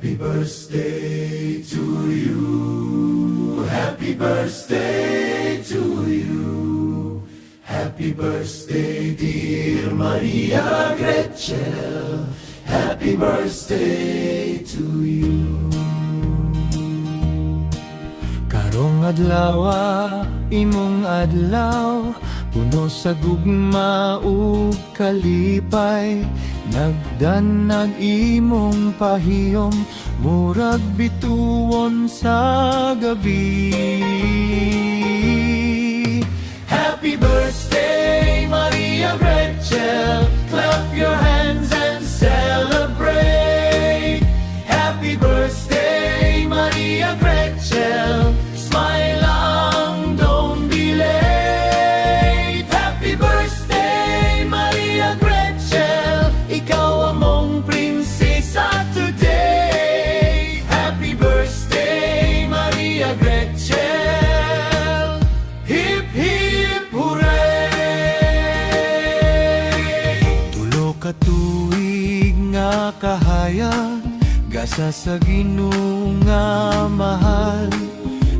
Happy birthday to you. Happy birthday to you. Happy birthday, dear Maria Gretchen. Happy birthday to you. Karong adlaw, imong adlaw, puno sa gugma ug kalipay. Nagdanag imong pahiyom, murag bituon sa gabi. Happy birthday, Maria Gretchen. Clap your hands and celebrate. Happy birthday, Maria Gretchen. Smile lang, don't be late. Happy birthday, Maria Gretchen. Ikaw among prinsesa today. Happy birthday, Maria Gretchen. Hip hip hooray! Tulo ka tuig nga kahayag, gasa sa Ginoo nga mahal.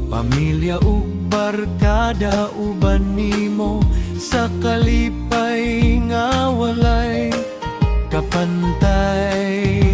Pamilya ug barkada uban nimo, sa kalipay nga walay kapantay.